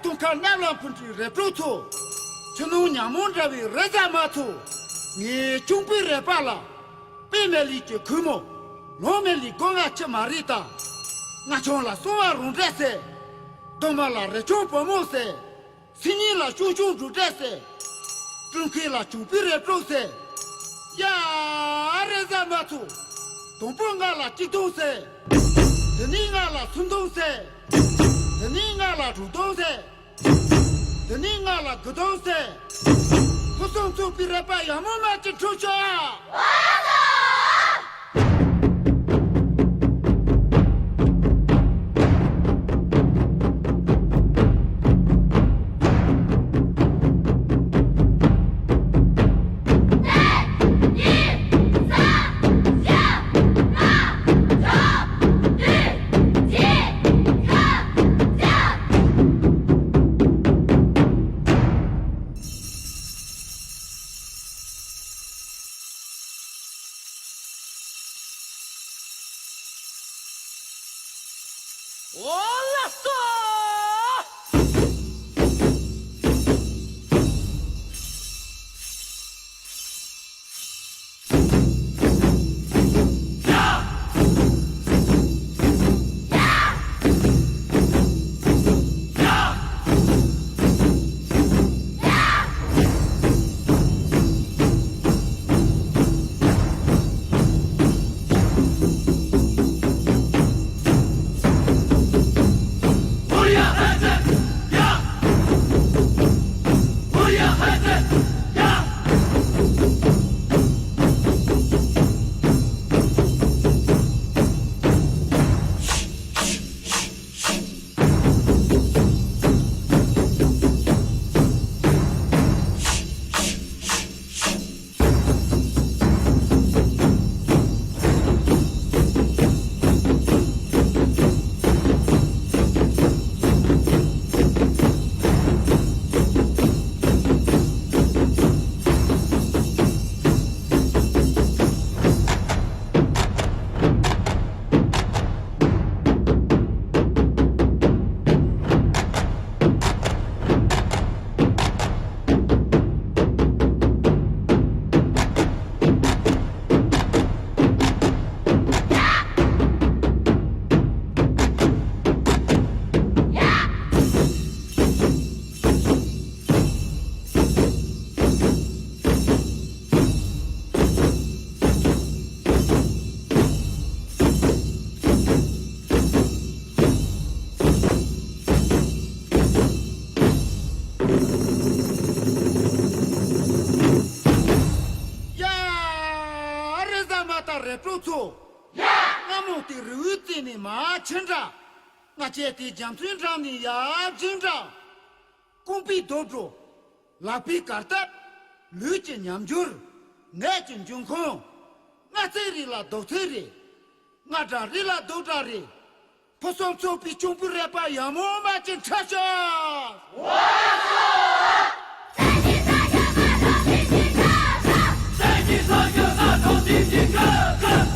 동카 나라 분지 레프로토 저놈 냐몬라비 레자마토 니 중비레 발라 페멜리체 그모 노멜리 공아체 마리타 나촌라 소아룬데세 도말라 레초 포모세 시니라 추추 주데세 중케라 중비레 프로세 야 레자마토 동봉가라 찌도세 드닝가라 순동세 드닝가라 주동세 드닝가라 그동세 무슨 비레바 야무마 찌초차 제티 장춘장이 야 진짜 공비 도조 라피 카타 르치 냠줄 내진 중콩 나세리라 도테리 나다리라 도다리 포송초 비중부레바 야모마 진짜셔 와서 세지사셔가 더 진짜셔 세지사셔가 더 진짜셔